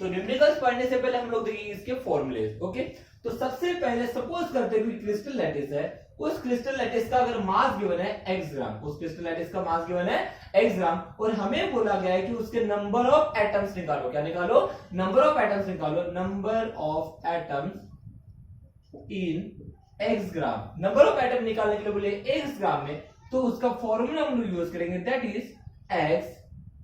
तो न्यूमेरिकल्स पढ़ने से पहले हम लोग देखेंगे इसके फॉर्मूले। ओके, तो सबसे पहले सपोज करते हैं कि क्रिस्टल लैटिस है, उस क्रिस्टल लैटिस का अगर मास गिवन है x ग्राम, उस क्रिस्टल लैटिस का मास गिवन है x ग्राम, और हमें बोला गया है कि उसके नंबर ऑफ एटम्स निकालो। क्या निकालो? नंबर ऑफ एटम्स निकालो। Number of atoms in x gram. Number of atom निकालने के लिए बोले x ग्राम में, तो उसका फॉर्मूला हम लोग यूज करेंगे, that is x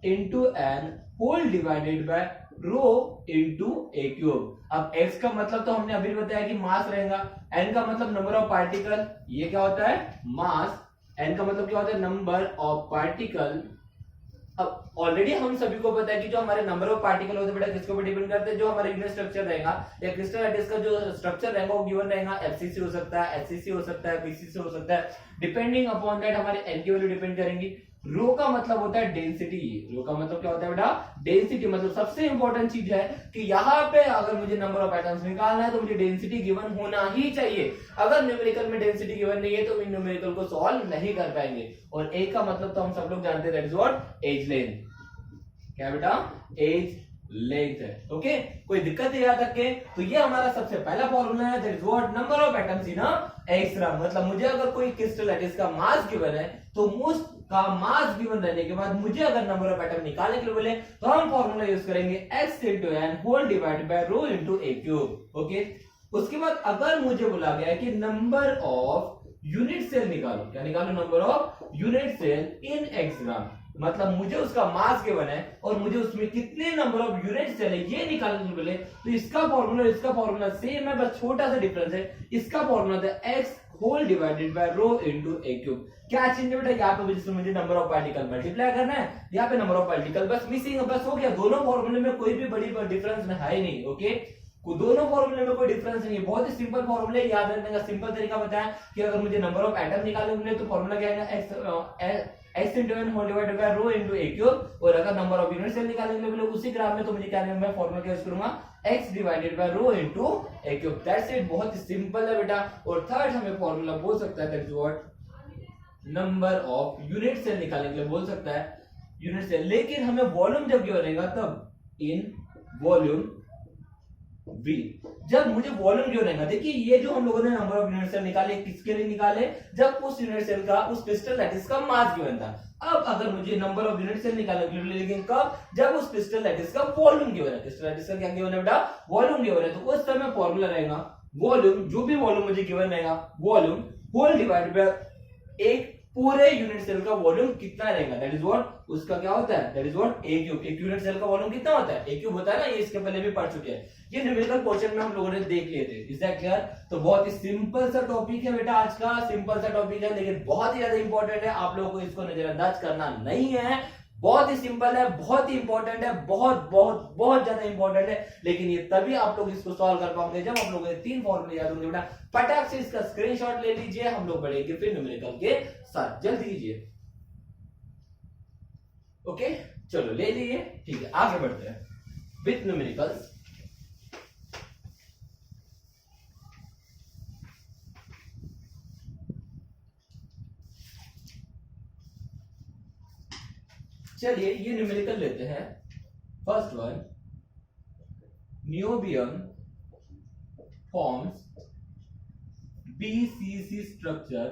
into n whole divided by rho into a cube. अब x का मतलब तो हमने अभी बताया कि मास रहेगा, n का मतलब नंबर ऑफ पार्टिकल, ये क्या होता है? मास। n का मतलब क्या होता है? Number of particle. अब ऑलरेडी हम सभी को पता है कि जो हमारे नंबर ऑफ पार्टिकल होते हैं बेटा किसके ऊपर डिपेंड करते हैं? जो हमारा यूनिट स्ट्रक्चर रहेगा या क्रिस्टल लैटिस का जो स्ट्रक्चर रहेगा वो गिवन रहेगा, एफसीसी हो सकता है, एचसीसी हो सकता है, पीसीसी हो सकता है, डिपेंडिंग अपॉन दैट हमारे एन की वैल्यू डिपेंड करेंगी। रो का मतलब होता है डेंसिटी। रो का मतलब क्या होता है बेटा? डेंसिटी। मतलब सबसे इंपॉर्टेंट चीज है कि यहाँ पे अगर मुझे नंबर ऑफ एटम्स निकालना है तो मुझे डेंसिटी गिवन होना ही चाहिए। अगर न्यूमेरिकल में डेंसिटी गिवन नहीं है तो हम न्यूमेरिकल को सॉल्व नहीं कर पाएंगे। और ए का मतलब तो हम सब लोग जानते हैं, that is what? Edge length. क्या बेटा? एज लेंथ है। ओके, कोई दिक्कत है यहाँ तक के? तो ये हमारा सबसे पहला फॉर्मूला है, that is what? Number of atoms in X gram. मतलब मुझे अगर कोई क्रिस्टल लैटिस का मास गिवन है तो उसका मास गिवन रहने के बाद मुझे अगर नंबर ऑफ एटम निकालने के लिए बोले तो हम फॉर्मूला यूज करेंगे x into n whole divided by rho into a cube. Okay, उसके बाद अगर मुझे बोला गया है कि नंबर ऑफ यूनिट सेल निकालो, क्या निकालो? Number of unit cell in X gram. मतलब मुझे उसका मास गिवन है और मुझे उसमें कितने नंबर ऑफ यूनिट सेल है ये निकालने के लिए, तो इसका फॉर्मूला सेम है, बस छोटा सा डिफरेंस है। इसका फॉर्मूला था x whole divided by rho into a cube. क्या चेंज है बेटा? यहाँ पे जिसमें मुझे नंबर ऑफ पार्टिकल मल्टीप्लाई करना है, यहाँ पे नंबर ऑफ पार्टिकल बस मिसिंग है, बस हो गया। दोनों फॉर्मूले में कोई भी बड़ी डिफरेंस है ही नहीं। ओके, दोनों फॉर्मूले में कोई डिफरेंस नहीं है, बहुत ही सिंपल फॉर्मूले। याद रखने का सिंपल तरीका बताया कि अगर मुझे नंबर ऑफ एटम निकालने होंगे तो फॉर्मूला क्या है? x into n whole divided by rho into a cube. और अगर नंबर ऑफ यूनिट सेल निकालने के लिए उसी ग्राफ में तो मुझे क्या है? मैं फॉर्मूला क्या यूज करूंगा? x divided by rho into a cube. That's it, बहुत ही सिंपल है बेटा। और थर्ड हमें फॉर्मूला बोल सकता है, that is what? Number of unit cell निकालने के लिए बोल सकता है यूनिट सेल। लेकिन हमें वॉल्यूम जब गिवन रहेगा तब इन वॉल्यूम V। जब मुझे वॉल्यूम गिवन रहेगा, देखिए ये जो हम लोगों ने नंबर ऑफ यूनिट सेल निकाले किसके लिए निकाले? जब उस यूनिट सेल का, उस क्रिस्टल लैटिस का मास गिवन था। अब अगर मुझे नंबर ऑफ यूनिट सेल निकालने के लिए, लेकिन कब? जब उस क्रिस्टल लैटिस का वॉल्यूम गिवन है। क्रिस्टल लैटिस का क्या गिवन है बेटा? वॉल्यूम गिवन है। तो उस समय फॉर्मूला रहेगा वॉल्यूम, जो भी वॉल्यूम मुझे गिवन रहेगा, वॉल्यूम होल डिवाइडेड बाय एक पूरे यूनिट सेल का वॉल्यूम कितना रहेगा, दैट इज व्हाट? उसका क्या होता है? That is what? A cube. एक यूनिट सेल का वॉल्यूम कितना होता है? ए क्यूब होता है ना, ये इसके पहले भी पढ़ चुके हैं, ये न्यूमेरिकल क्वेश्चन में हम लोगों ने देख लिए थे। Is that clear? तो बहुत ही सिंपल सा टॉपिक है बेटा, आज का सिंपल सा टॉपिक है, लेकिन बहुत ही ज्यादा इंपॉर्टेंट है। आप लोगों को इसको नजरअंदाज करना नहीं है। बहुत ही सिंपल है, बहुत ही इंपॉर्टेंट है, बहुत बहुत बहुत ज्यादा इंपॉर्टेंट है। लेकिन ये तभी आप लोग इसको सॉल्व कर पाओगे जब आप लोगों को तीन फॉर्मूले याद होंगे बेटा। फटाक से इसका स्क्रीनशॉट ले लीजिए, हम लोग बढ़ेंगे फिर न्यूमेरिकल के साथ। जल्दी कीजिए। ओके, चलो ले लीजिए। ठीक है, आगे बढ़ते हैं विथ न्यूमेरिकल्स। चलिए ये न्यूमेरिकल लेते हैं। First one, niobium forms BCC structure,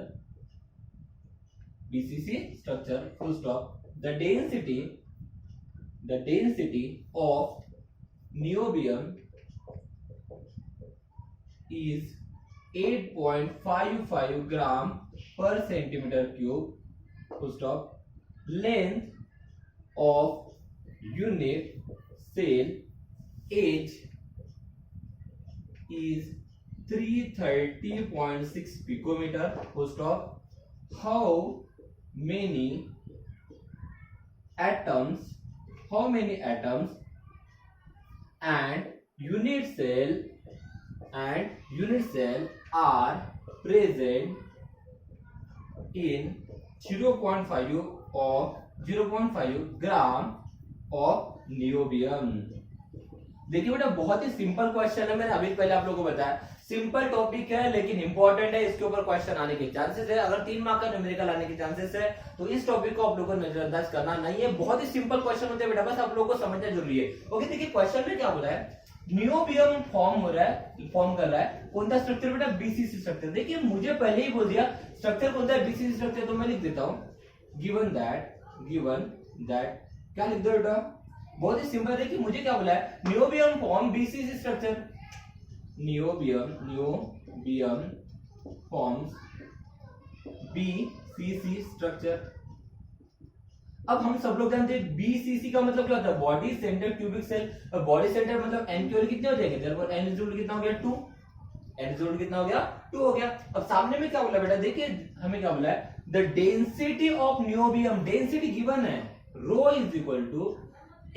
BCC structure full stop. The density of niobium is 8.55 gram per centimetre cube, full stop. Length of unit cell age is 330.6 picometer, full stop. How many atoms and unit cell are present in 0.5 gram of niobium. देखिए बेटा बहुत ही simple question है, मैंने अभी पहले आप लोगों को बताया सिंपल टॉपिक है लेकिन इंपॉर्टेंट है, इसके ऊपर क्वेश्चन आने के चांसेस है। अगर 3 मार्क का न्यूमेरिकल आने के चांसेस है तो इस टॉपिक को आप लोगों को नजरअंदाज करना नहीं है। बहुत ही सिंपल क्वेश्चन होते हैं बेटा, बस आप लोगों को समझना जरूरी है। ओके, देखिए क्वेश्चन में क्या बोला है, नियोबियम फॉर्म हो रहा है, फॉर्म कर रहा है कौन सा स्ट्रक्चर बेटा, बीसीसी स्ट्रक्चर। देखिए मुझे पहले ही बोल दिया स्ट्रक्चर कौन सा है, बीसीसी स्ट्रक्चर। तो मैं लिख देता हूं गिवन दैट क्या लिख दो बेटा, बहुत ही सिंपल है कि मुझे क्या बोला है, niobium form BCC structure, niobium forms BCC structure. अब हम सब लोग जानते हैं बीसीसी का मतलब क्या होता है, बॉडी सेंटर क्यूबिक सेल। अब बॉडी सेंटर मतलब एन की वैल्यू कितने हो जाएंगे, देयरफॉर एन इज इक्वल कितना हो गया 2, एन इज इक्वल कितना हो गया 2 हो गया। अब सामने में क्या बोला बेटा, देखिए हमें क्या बोला है, the density of niobium, density given है rho is equal to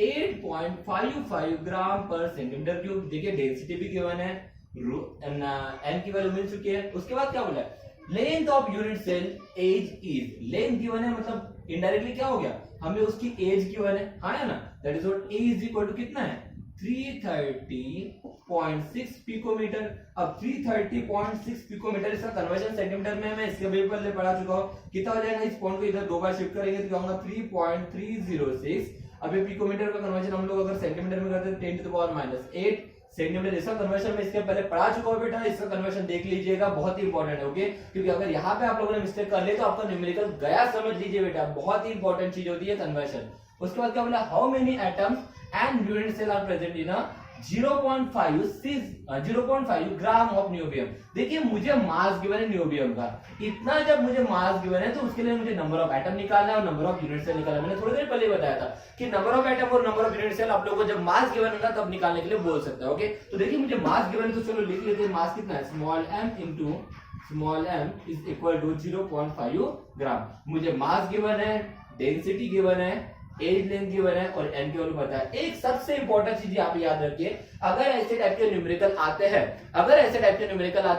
8.55 gram per centimetre cube. देखिए डेंसिटी भी गिवन है, एन की वैल्यू मिल चुकी है। उसके बाद क्या बोला है, length of unit cell edge is, length given है मतलब इनडायरेक्टली क्या हो गया, हमें उसकी एज गिवन है, हाँ है ना, that is what a is equal to कितना है 330.6 पिकोमीटर। अब 330.6 पिकोमीटर इसका कन्वर्जन सेंटीमीटर में मैं इसके भी पहले पढ़ा चुका हूं, कितना हो जाएगा, इस पॉइंट को इधर 2 बार शिफ्ट करेंगे तो क्या होगा 3.306। अब ये पिकोमीटर का कन्वर्जन हम लोग अगर सेंटीमीटर में करते हैं 10⁻⁸ सेंटीमीटर, इसका कन्वर्जन में इसके पहले पढ़ा चुका हूं बेटा, इसका कन्वर्जन देख लीजिएगा, बहुत ही इंपॉर्टेंट है। ओके, क्योंकि अगर यहाँ पे आप लोगों ने मिस्टेक कर ले तो आपका न्यूमेरिकल गया, समझ लीजिए बेटा, बहुत ही इंपॉर्टेंट चीज होती है कन्वर्जन। उसके बाद क्या बोला, how many atoms and unit cell are present in 0.5 gram of niobium. देखिए मुझे मास गिवन है नियोबियम का, इतना जब मुझे मास गिवन है तो उसके लिए मुझे नंबर ऑफ एटम निकालना है और नंबर ऑफ यूनिट सेल निकालना है। मैंने थोड़ी देर पहले बताया था कि नंबर ऑफ एटम और नंबर ऑफ यूनिट सेल आप लोगों को जब मास गिवन होगा तब निकालने के लिए बोल सकता है। ओके, तो देखिए मुझे मास गिवन है तो चलो लिख लेते हैं, मास कितना है, small m is equal to 0.5 gram. मुझे मास गिवन है, डेंसिटी गिवन है, एज लेंथ गिवन है और एन की वैल्यू पता है। एक सबसे इंपॉर्टेंट चीज यहाँ पे याद रखिए, अगर ऐसे टाइप के न्यूमेरिकल आते हैं,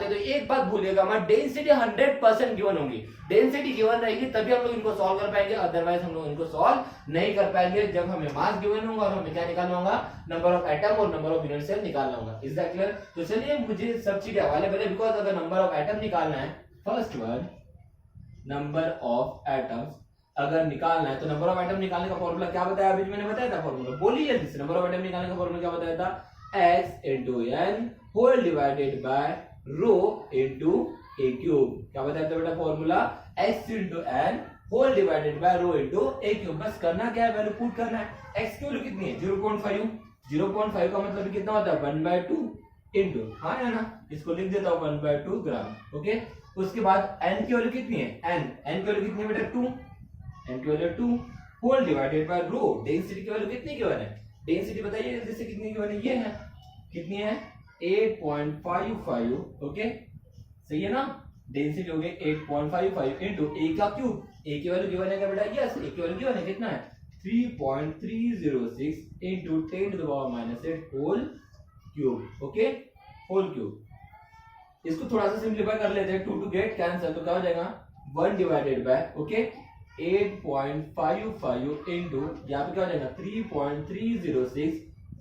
तो एक बात भूलिएगा मत, डेंसिटी 100% गिवन होगी। डेंसिटी गिवन रहेगी तभी हम लोग इनको सॉल्व कर पाएंगे, अदरवाइज हम लोग इनको सॉल्व नहीं कर पाएंगे। जब हमें मास गिवन होगा और हमें क्या निकालना होगा, नंबर ऑफ एटम और नंबर ऑफ यूनिट सेल निकालना होगा। Is that clear? तो चलिए मुझे सब चीजें अवेलेबल है, बिकॉज अगर नंबर ऑफ एटम निकालना है, first one number of atoms अगर निकालना है तो नंबर ऑफ एटम निकालने का फॉर्मूला क्या बताया, अभी मैंने बताया था फॉर्मूला, बोलिए जल्दी से। नंबर ऑफ एटम निकालने का फॉर्मूला क्या बताया था, x into n whole divided by rho into a cube. क्या बताया था बेटा formula, x into n whole divided by rho into a cube. बस करना क्या है, वैल्यू पुट करना है। x की वैल्यू कितनी है 0.5 का मतलब कितना होता है 1/2 इंटू, हाँ है ना, इसको लिख देता हूँ 1/2 ग्राम। ओके, उसके बाद n की वैल्यू कितनी है, n की वैल्यू कितनी है बेटा 2, n की value 2 whole divided by rho. Density की वैल्यू कितनी गिवन है, डेंसिटी बताइए जल्दी से कितनी गिवन है, ये है कितनी है 8.55। ओके सही है ना, डेंसिटी हो गई 8.55 इनटू a का क्यूब। a की वैल्यू गिवन है क्या बेटा, यस a की वैल्यू गिवन है, कितना है 3.306 into 10⁻⁸ whole cube. Okay, whole cube. इसको थोड़ा सा सिंपलीफाई कर लेते हैं, 2 टू गेट कैंसिल, तो क्या हो जाएगा 1 डिवाइडेड बाय ओके 8.55 इंटू यहाँ पे क्या हो जाएगा 3.306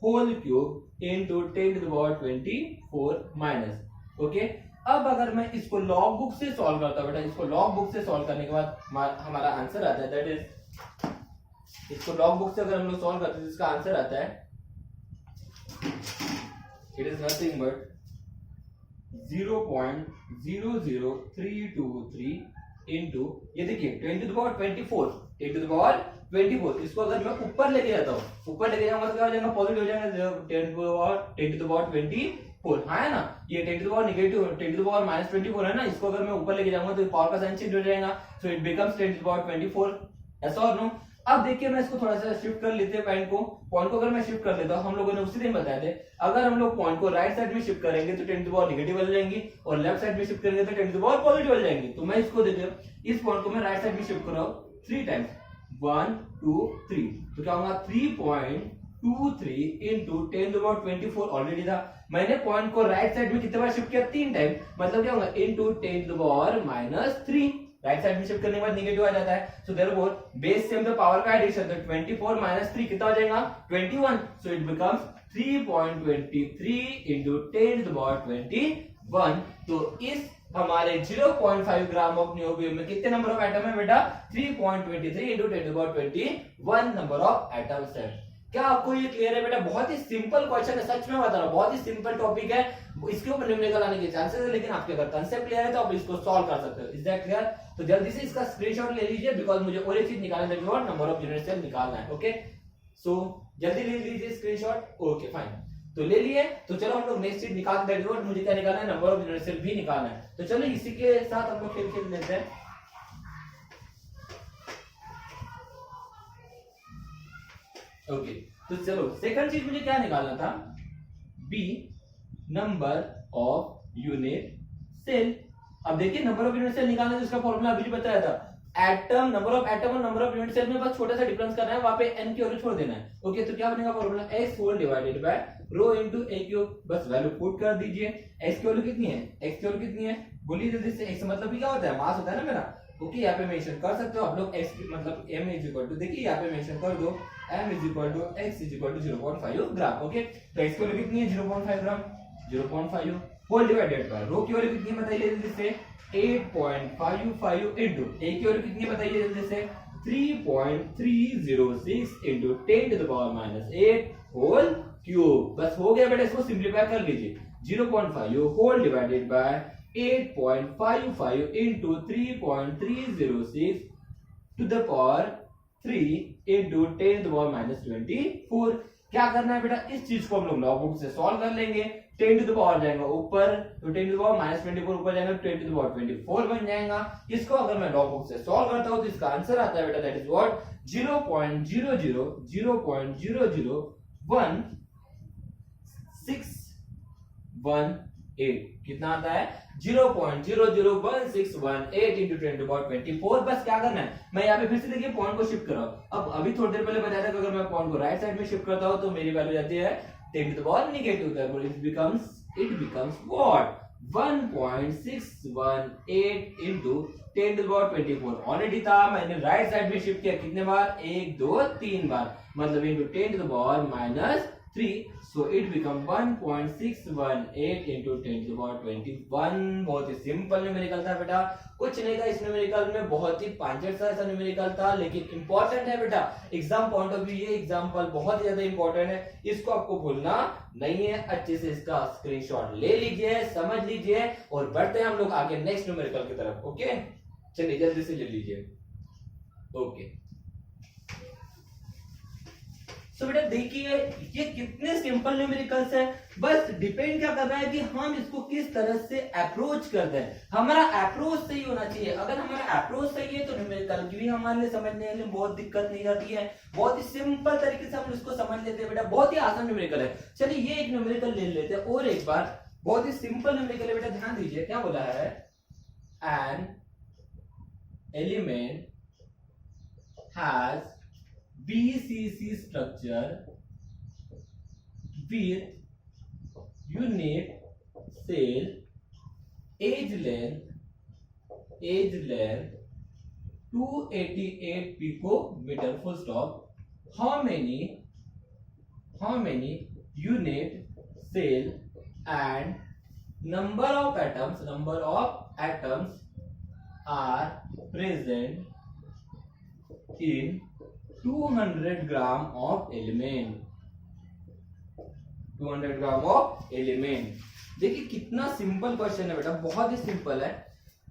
whole cube into 10⁻24 minus. Okay, अब अगर मैं इसको लॉग बुक से सॉल्व करता हूँ बेटा, इसको लॉग बुक से सॉल्व करने के बाद हमारा आंसर आता है, दैट इज, इसको लॉग बुक से अगर हम लोग सॉल्व करते हैं इसका आंसर आता है, it is nothing but 0.00323 into ये देखिए 10⁻24, इसको अगर मैं ऊपर लेके जाता हूँ, ऊपर लेके जाऊंगा तो क्या हो जाएगा, पॉजिटिव हो जाएगा 10⁻24, हाँ है ना, ये 10⁻24 है ना, इसको अगर मैं ऊपर लेके जाऊंगा तो पावर का साइन चेंज हो जाएगा, सो इट बिकम्स 10⁻24। ऐसा और नो। अब देखिए मैं इसको थोड़ा सा शिफ्ट कर लेते हैं, पॉइंट को अगर मैं शिफ्ट कर लेता हूं, हम लोगों ने उसी दिन बताया थे, अगर हम लोग पॉइंट को राइट साइड में शिफ्ट करेंगे तो 10⁻ नेगेटिव हो जाएंगी और लेफ्ट साइड में शिफ्ट करेंगे तो 10⁻ पॉजिटिव हो जाएंगी। तो मैं इसको देखिए, इस पॉइंट को मैं राइट साइड में शिफ्ट कर रहा हूं 3 टाइम्स, 1 2 3, तो क्या होगा 3.23 इंटू 10⁻24 ऑलरेडी था, मैंने पॉइंट को राइट साइड में कितने बार शिफ्ट किया 3 टाइम, मतलब क्या होगा इंटू 10⁻³ राइट साइड में शिफ्ट करने के बाद नेगेटिव आ जाता है, so therefore base same the power का एडिशन, तो 24 - 3 कितना हो जाएगा 21, सो इट बिकम्स 3.23 इंटू 10⁻20 1, तो इस हमारे 0.5 ग्राम ऑफ नियोबियम में कितने नंबर ऑफ एटम है बेटा? 3.23 इंटू 10^21 नंबर ऑफ एटम्स है। क्या आपको ये क्लियर है बेटा? बहुत ही सिंपल क्वेश्चन है, सच में बता रहा हूं, बहुत ही सिंपल टॉपिक है, इसके ऊपर न्यूमेरिकल आने के चांसेस है, लेकिन आपके अगर कंसेप्ट क्लियर है तो आप इसको सॉल्व कर सकते हो। Is that clear? तो जल्दी से इसका स्क्रीनशॉट ले लीजिए, बिकॉज मुझे और एक चीज निकालना है, और नंबर ऑफ यूनिट सेल निकालना है। ओके, सो जल्दी ले लीजिए स्क्रीनशॉट। ओके फाइन, तो ले लिए। तो चलो हम लोग नेक्स्ट चीज निकालते हैं, और मुझे क्या निकालना है? नंबर ऑफ यूनिट सेल भी निकालना है। तो चलो इसी के साथ हम लोग खेल खेल लेते हैं। ओके, तो चलो सेकंड चीज मुझे क्या निकालना था? B number of unit cell. अब देखिए नंबर ऑफ यूनिट सेल निकालना है, जिसका फॉर्मूला अभी बताया था, एटम, नंबर ऑफ एटम और नंबर ऑफ यूनिट सेल में बस छोटा सा डिफरेंस करना है, वहां पे n की वैल्यू छोड़ देना है। ओके, तो क्या बनेगा formula? x whole divided by rho into a cube. बस वैल्यू पुट कर दीजिए। x की वैल्यू कितनी है? x की वैल्यू कितनी है? बोलिए जल्दी से। x मतलब भी क्या होता है? मास होता है ना मेरा। ओके, यहाँ पे मेंशन कर सकते हो आप लोग x मतलब m इज इक्वल टू, देखिए यहाँ पे मेंशन कर दो m is equal to x is equal to 0.5 gram. Okay, तो x की वैल्यू कितनी है? 0.5 gram. 0.5 whole divided by rho की वैल्यू कितनी है बताइए जल्दी से? 8.55 इंटू a की वैल्यू कितनी है बताइए जल्दी से? 3.306 इंटू 10⁻⁸ होल क्यूब। बस हो गया बेटा, इसको सिंप्लीफाई कर लीजिए। 0.5 whole divided by 8.55 into 3.306 to the power 3 into 10⁻24। क्या करना है बेटा? इस चीज को हम लोग लॉग बुक से सॉल्व कर लेंगे। 10 टू द पावर जाएगा ऊपर, तो 10 टू द पावर -24 ऊपर जाएगा, 10 टू द पावर 24 बन जाएगा। इसको अगर मैं लॉग बुक से सॉल्व करता हूं तो इसका आंसर आता है बेटा, दैट इज व्हाट? 0.0001618। कितना आता है? 0.00118 इंटू 10 टू द पावर 24। बस क्या करना है? मैं यहाँ पे फिर से देखिए पॉइंट को शिफ्ट कर रहा हूं। अब अभी थोड़ी देर पहले बताया था कि अगर मैं पॉइंट को राइट साइड में शिफ्ट करता हूं तो मेरी वैल्यू जाती है 10 to the power negative, therefore it becomes what? 1.618 into 10 to the power 24। Already था, मैंने राइट साइड में शिफ्ट किया कितने बार? 1 2 3 बार, मतलब into 10 to the power -3, so it become 1.618 into 10 to the power 21। बहुत ही सिंपल न्यूमेरिकल था बेटा, कुछ नहीं था इस न्यूमेरिकल में, बहुत ही पांचट सा ऐसा न्यूमेरिकल था, लेकिन इंपॉर्टेंट है बेटा एग्जाम पॉइंट ऑफ व्यू। ये एग्जांपल बहुत ज्यादा इंपॉर्टेंट है, इसको आपको भूलना नहीं है। अच्छे से इसका स्क्रीनशॉट ले लीजिए, समझ लीजिए, और बढ़ते हैं हम लोग आगे नेक्स्ट न्यूमेरिकल की तरफ। ओके, चलिए जल्दी से ले लीजिए। ओके, तो बेटा देखिए ये कितने सिंपल न्यूमेरिकल्स है, बस डिपेंड क्या कर रहा है कि हम इसको किस तरह से अप्रोच करते हैं। हमारा अप्रोच सही होना चाहिए। अगर हमारा अप्रोच सही है तो न्यूमेरिकल की भी हमारे लिए समझने में बहुत दिक्कत नहीं आती है, बहुत ही सिंपल तरीके से हम इसको समझ लेते हैं बेटा, बहुत ही आसान न्यूमेरिकल है। चलिए ये एक न्यूमेरिकल ले लेते हैं और एक बार, बहुत ही सिंपल न्यूमेरिकल है बेटा, ध्यान दीजिए क्या बोला है? An element has BCC structure with unit cell, age length 288 picometer, full stop. How many unit cell and number of atoms are present in 200 gram of element. 200 gram of element. देखिए कितना simple question है बेटा, बहुत ही simple है।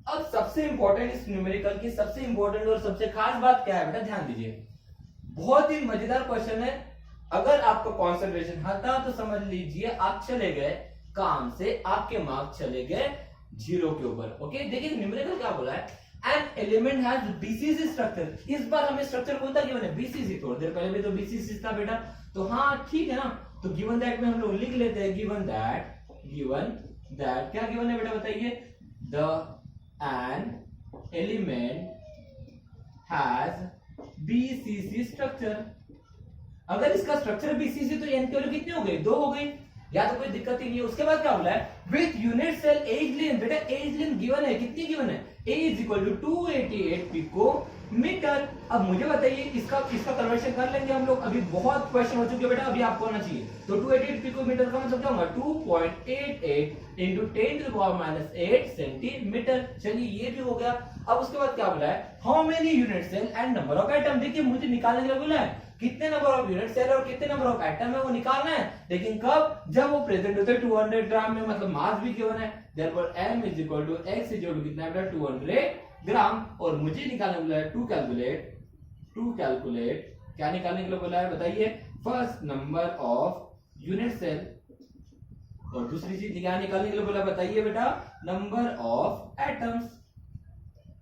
अब सबसे important इस न्यूमेरिकल की सबसे इंपॉर्टेंट और सबसे खास बात क्या है बेटा, ध्यान दीजिए, बहुत ही मजेदार क्वेश्चन है। अगर आपका कॉन्सेंट्रेशन हटा तो समझ लीजिए आप चले गए काम से, आपके मार्क्स चले गए 0 के ऊपर। ओके, देखिए न्यूमेरिकल क्या बोला है? An element has BCC structure। इस बार हमें स्ट्रक्चर कौन सा गिवन है? BCC। थोड़ी देर पहले भी तो BCC था बेटा, तो हाँ ठीक है ना। तो गिवन दैट में हम लोग लिख लेते हैं, गिवन दैट क्या गिवन है बेटा बताइए? The an element has BCC structure। अगर इसका स्ट्रक्चर BCC तो n की वैल्यू कितनी हो गई? 2 हो गई, या तो कोई दिक्कत ही नहीं है। उसके बाद क्या बोला है? With unit cell edge length. बेटा एज लेंथ गिवन है, कितनी गिवन है? A is equal to 288 metre. अब मुझे बताइए इसका कन्वर्शन कर लेंगे हम लोग, अभी बहुत क्वेश्चन हो चुके हैं बेटा, अभी आपको आना चाहिए। तो 288 पिकोमीटर का मतलब क्या होगा 2.88 into 10 to the power minus 8 centimetre. चलिए ये भी हो गया। अब उसके बाद क्या बोला है, how many unit cell and number of atom. देखिए मुझे निकालने के लिए बोला है कितने नंबर ऑफ यूनिट सेल और कितने नंबर ऑफ एटम है वो निकालना है, लेकिन कब, जब वो प्रेजेंट होते हैं 200 ग्राम में, मतलब मास भी गिवन है। Therefore m is equal to x is equal to कितना बेटा 200 ग्राम। और मुझे निकालने बोला है टू कैलकुलेट क्या निकालने के लिए बोला है बताइए, first number of unit cell, और दूसरी चीज क्या निकालने के लिए बोला बताइए बेटा, नंबर ऑफ एटम्स।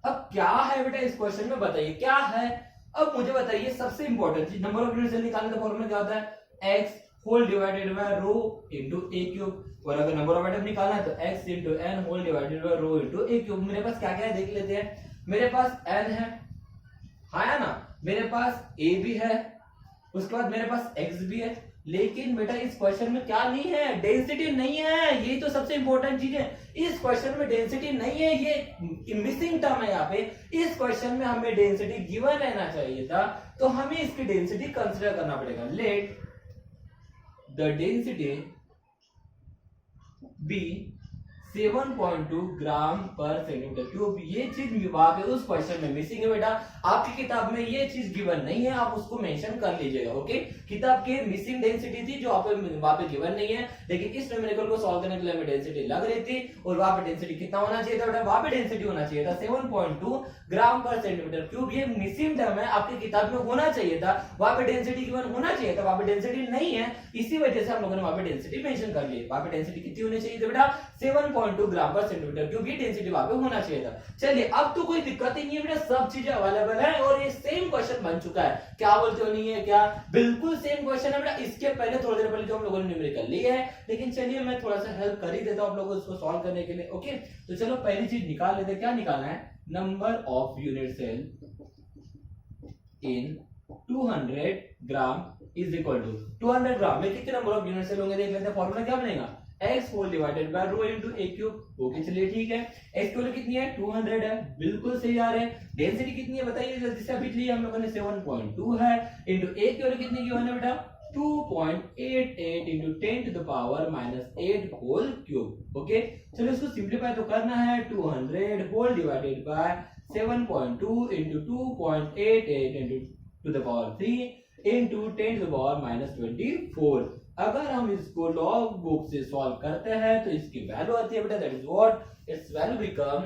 अब क्या है बेटा इस क्वेश्चन में बताइए क्या है। अब मुझे बताइए सबसे इंपॉर्टेंट चीज, नंबर ऑफ यूनिट सेल निकालने का फॉर्मूला क्या होता है, x whole divided by rho into a cube. और अगर नंबर ऑफ एटम निकालना है तो x into n whole divided by rho into a cube. मेरे पास क्या क्या है देख लेते हैं। मेरे पास n है ना, मेरे पास a भी है, उसके बाद मेरे पास x भी है। लेकिन बेटा इस क्वेश्चन में क्या नहीं है, डेंसिटी नहीं है। यही तो सबसे इंपॉर्टेंट चीज है, इस क्वेश्चन में डेंसिटी नहीं है, ये मिसिंग टर्म है यहाँ पे। इस क्वेश्चन में हमें डेंसिटी गिवन रहना चाहिए था, तो हमें इसकी डेंसिटी कंसीडर करना पड़ेगा। Let the density B 7.2 gram per centimetre cube. ये चीज वहां पे उस क्वेश्चन में मिसिंग है बेटा, आपकी किताब में ये चीज गिवन नहीं है, आप उसको मेंशन कर लीजिएगा। ओके, किताब के मिसिंग डेंसिटी थी जो वहां पे गिवन नहीं है, लेकिन इस न्यूमेरिकल को सॉल्व करने के लिए हमें डेंसिटी लग रही थी, और वहां पे डेंसिटी कितना होना चाहिए था बेटा, वहां पे डेंसिटी होना चाहिए था 7.2 ग्राम पर सेंटीमीटर क्यूब। ये मिसिंग टर्म है, आपकी किताब में होना चाहिए था, वहां पे डेंसिटी गिवन होना चाहिए था, वहां पे डेंसिटी नहीं है, इसी वजह से हम लोगों ने वहां पे डेंसिटी मेंशन कर ली। वहां पे डेंसिटी कितनी होनी चाहिए थी बेटा, 7.2 ग्राम पर सेंटीमीटर क्यूब, ये डेंसिटी वहां पे होना चाहिए था। चलिए अब तो कोई दिक्कत ही नहीं है बेटा, सब चीजें अवेलेबल है और ये सेम क्वेश्चन बन चुका है। क्या बोलते हो नहीं है क्या, बिल्कुल सेम क्वेश्चन है बेटा। इसके पहले थोड़ी देर पहले जो हम लोगों ने न्यूमेरिकल ली है, लेकिन चलिए मैं थोड़ा सा हेल्प कर ही देता हूं आप लोगों को इसको सॉल्व करने के लिए। ओके, तो चलो पहली चीज निकाल लेते हैं। क्या निकालना है, number of unit cell in 200 gram is equal to 200 gram में कितने नंबर ऑफ यूनिट सेल होंगे देख लेते हैं। फॉर्मूला क्या बनेगा, x whole divided by rho into a cube. Okay चलिए ठीक है, x की वैल्यू कितनी है 200 है, बिल्कुल सही आ रहे हैं। डेंसिटी कितनी है बताइए, जैसे अभी लिए हम लोगों ने 7.2 है, इनटू a की वैल्यू कितनी की है बेटा 2.88 into 10 to the power minus 8 whole cube. Okay चलो इसको सिंप्लीफाई तो करना है, 200 whole divided by 7.2 into 2.88 into to the power 3 into 10 to the power minus 24। अगर हम इसको लॉग बुक से सॉल्व करते हैं तो इसकी वैल्यू आती है बेटा, that is what its value become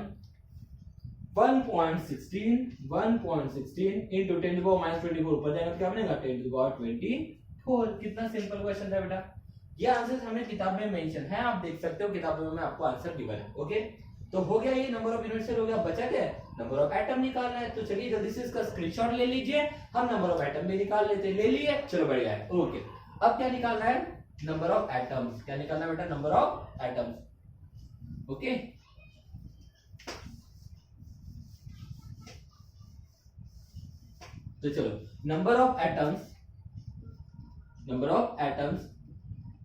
1.16 into 10 to the power minus 24। ऊपर जाएगा तो क्या बनेगा 10 टू द पावर 24। कितना सिंपल क्वेश्चन था बेटा, ये आंसर हमें किताब में मेंशन है, आप देख सकते हो किताबों में आपको आंसर गिवन है। ओके तो हो गया, ये नंबर ऑफ यूनिट सेल हो गया, बचा क्या नंबर ऑफ एटम निकालना है। तो चलिए जल्दी से इसका स्क्रीनशॉट ले लीजिए, हम नंबर ऑफ एटम भी निकाल लेते हैं। ले लिए, चलो बढ़िया है। ओके अब क्या निकालना है, नंबर ऑफ एटम्स। क्या निकालना है बेटा, नंबर ऑफ एटम्स। ओके तो चलो number of atoms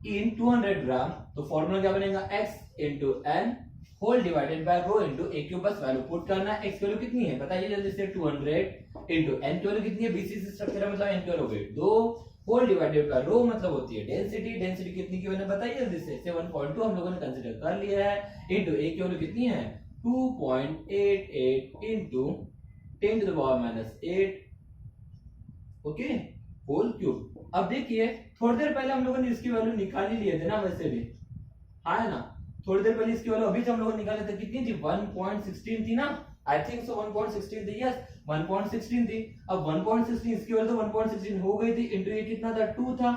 in 200 gram. तो फॉर्मूला क्या बनेगा, x into n whole divided by rho into a cube. बस वैल्यू पुट करना है। x की वैल्यू कितनी है बताइए जल्दी से, 200 इंटू एन की वैल्यू कितनी है, बीसीसी स्ट्रक्चर मतलब एन की वैल्यू हो गई 2 होल डिवाइडेड बाय रो मतलब होती है डेंसिटी। डेंसिटी कितनी की मैंने बताइए जल्दी से, 7.2 हम लोगों ने कंसीडर कर लिया है, इंटू ए की वैल्यू कितनी है 2.88 into 10 to the power minus 8 okay whole cube. अब देखिए थोड़ी देर पहले हम लोगों ने इसकी वैल्यू निकाल ही लिए थे ना, वैसे भी है ना, थोड़ी देर पहले इसकी वैल्यू अभी हम लोगों ने निकाले थे, कितनी थी 1.16 थी ना, आई थिंक सो 1.16 थी, यस 1.16 थी। अब 1.16 इसकी वैल्यू तो 1.16 हो गई थी, इंटू ये कितना था 2 था,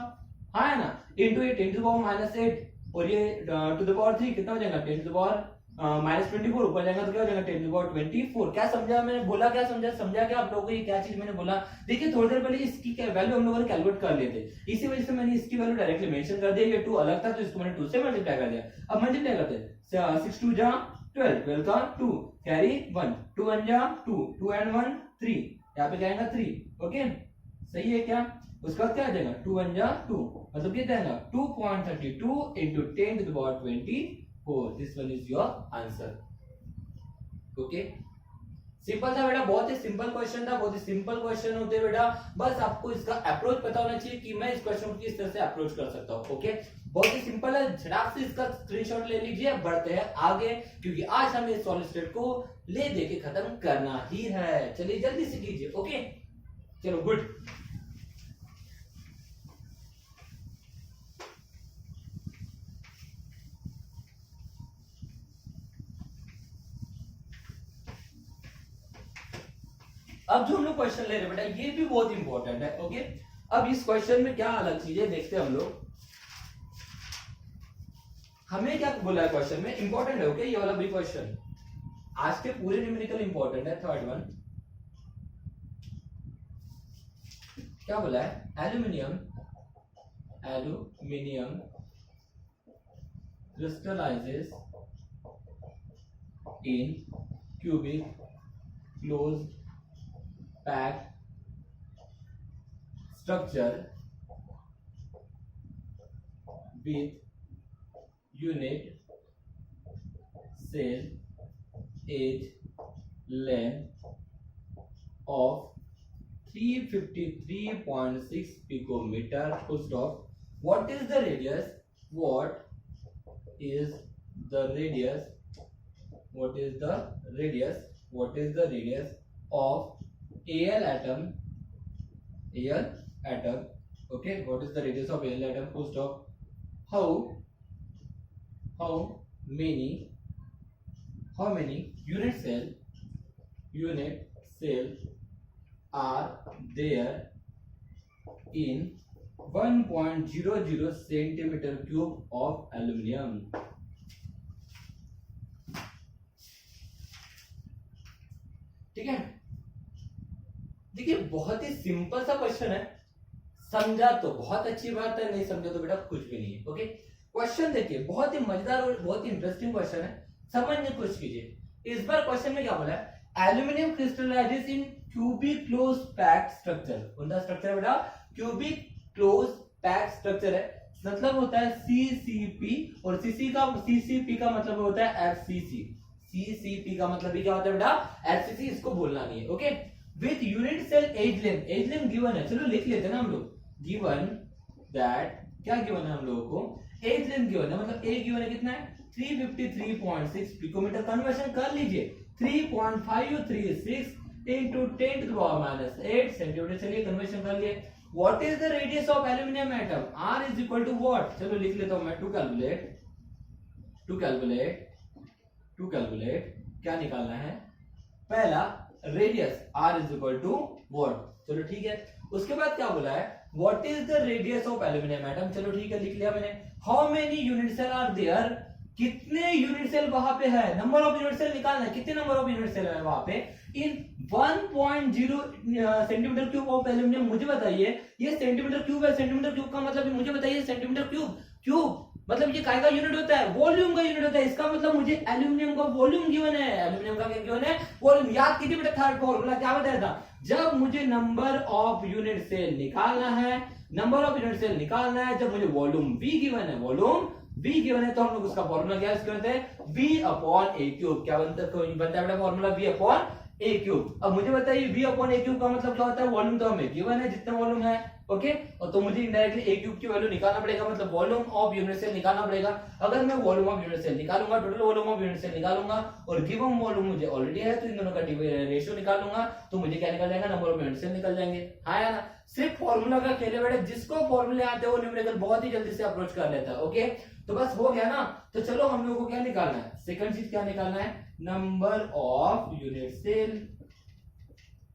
है ना, इंटू ये 10 टू द पावर माइनस 8 और ये टू द पावर 3 कितना हो जाएगा 10 टू द पावर माइनस 24 ऊपर जाएगा तो क्या हो जाएगा 10 टू द पावर 24। क्या समझा मैंने बोला, क्या समझा क्या आप लोगों को, ये क्या चीज मैंने बोला। देखिए थोड़ी देर पहले इसकी वैल्यू हम लोगों ने कैलकुलेट कर लिए थे, इसी वजह से मैंने इसकी वैल्यू डायरेक्टली मेंशन कर दिया। ये 2 अलग था तो इसको मैंने 2 से मल्टीप्लाई कर दिया। अब मल्टीप्लाई करते हैं, 6 2 जा 12, 12 का 2 कैरी 1, 2 1 जा 2, 2 and 1 3, यहाँ पे जाएगा 3 ओके सही है क्या। उसके बाद क्या आ जाएगा 2 1 जा 2 मतलब कितना आएगा 2.32 into 10 to the power 24। This one is your answer okay. Simple था बेटा, बहुत ही सिंपल क्वेश्चन था, बहुत ही सिंपल क्वेश्चन होते बेटा, बस आपको इसका अप्रोच पता होना चाहिए कि मैं इस क्वेश्चन को किस तरह से अप्रोच कर सकता हूँ। ओके, बहुत ही सिंपल है, झटाक से इसका स्क्रीनशॉट ले लीजिए, बढ़ते हैं आगे, क्योंकि आज हमें इस सॉलिड स्टेट को ले दे के खत्म करना ही है। चलिए जल्दी से कीजिए। ओके, चलो गुड। अब जो हम लोग क्वेश्चन ले रहे हैं बेटा, ये भी बहुत इंपॉर्टेंट है। ओके, अब इस क्वेश्चन में क्या अलग चीजें देखते हैं हम लोग, हमें क्या बोला है क्वेश्चन में, इंपॉर्टेंट है। ओके, ये वाला भी क्वेश्चन आज के पूरे न्यूमेरिकल इंपॉर्टेंट है। थर्ड वन क्या बोला है, aluminium crystallizes in cubic closed packed structure with unit cell age length of 353.6 picometer. Full stop. What is the radius? What is the radius? What is the radius? What is the radius of Al atom? Al atom. Okay. What is the radius of Al atom? Full stop. How many unit cell are there in 1.00 centimeter cube of aluminum? ठीक है, देखिए बहुत ही simple सा question है, समझा तो बहुत अच्छी बात है, नहीं समझा तो बेटा कुछ भी नहीं है। ओके, क्वेश्चन देखिए बहुत ही मजेदार और बहुत ही इंटरेस्टिंग क्वेश्चन है, समझने की कोशिश कीजिए। इस बार क्वेश्चन में क्या बोला है, एल्यूमिनियम क्रिस्टलाइजेस इन क्यूबिक क्लोज पैक्ड स्ट्रक्चर। कौन सा स्ट्रक्चर बेटा, क्यूबिक क्लोज पैक्ड स्ट्रक्चर है, मतलब होता है सीसीपी, और सीसीपी का मतलब होता है एफसीसी। सीसीपी का मतलब भी क्या होता है बेटा, एफसीसी, इसको बोलना नहीं है। Okay, with unit cell edge length given है, चलो लिख लेते हैं ना हम लोग, गिवन दैट, क्या गिवन है हम लोगों को, एज लेंथ गिवन है, मतलब ए गिवन है कितना है 353.6 पिकोमीटर। कन्वर्शन कर लीजिए, 3.536 into 10 to the power minus 8 centimetre. चलिए कन्वर्शन कर लिए। What is the radius of aluminium atom, r is equal to what, चलो लिख लेता हूं मैं, टू कैलकुलेट क्या निकालना है, पहला radius r is equal to what, चलो ठीक है। उसके बाद क्या बोला है, what is the radius of aluminium atom, चलो ठीक है लिख लिया मैंने। How many unit cell are there, कितने यूनिट सेल वहां पे है, नंबर ऑफ यूनिट सेल निकालना है, कितने नंबर ऑफ यूनिट सेल है वहां पे, इन 1.0 सेंटीमीटर क्यूब ऑफ एल्यूमिनियम। मुझे बताइए ये सेंटीमीटर क्यूब है, सेंटीमीटर क्यूब का मतलब मुझे बताइए सेंटीमीटर क्यूब मतलब ये काय का यूनिट होता है, वॉल्यूम का यूनिट होता है, इसका मतलब मुझे एल्यूमिनियम का वॉल्यूम गिवन है, एल्यूमिनियम का क्या गिवन है, वॉल्यूम। याद कीजिए बेटा, थर्ड फॉर्मूला क्या बताया था, जब मुझे नंबर ऑफ यूनिट सेल निकालना है, जब मुझे वॉल्यूम V गिवन है, तो हम लोग उसका फॉर्मूला क्या यूज करते हैं, V अपॉन ए क्यूब। क्या बनता है बेटा फॉर्मूला, V अपॉन ए क्यूब। अब मुझे बताइए V अपॉन ए क्यूब का मतलब क्या होता है, वॉल्यूम तो हमें गिवन है जितना वॉल्यूम है। ओके, और तो मुझे इनडायरेक्टली ए क्यूब की वैल्यू निकालना पड़ेगा, मतलब वॉल्यूम ऑफ यूनिट सेल निकालना पड़ेगा। अगर मैं वॉल्यूम ऑफ यूनिट सेल निकालूंगा, total volume of unit cell निकालूंगा, और गिवन वॉल्यूम मुझे ऑलरेडी है, तो इन दोनों का रेशियो निकालूंगा, तो मुझे क्या निकल जाएगा, नंबर ऑफ यूनिट सेल निकल जाएंगे। हाँ या ना, सिर्फ फॉर्मूला का खेले बेटे, जिसको फॉर्मूले आते हैं वो न्यूमेरिकल बहुत ही जल्दी से अप्रोच कर लेता है। ओके, तो बस हो गया ना। तो चलो हम लोगों को क्या निकालना है, सेकंड चीज क्या निकालना है, number of unit cell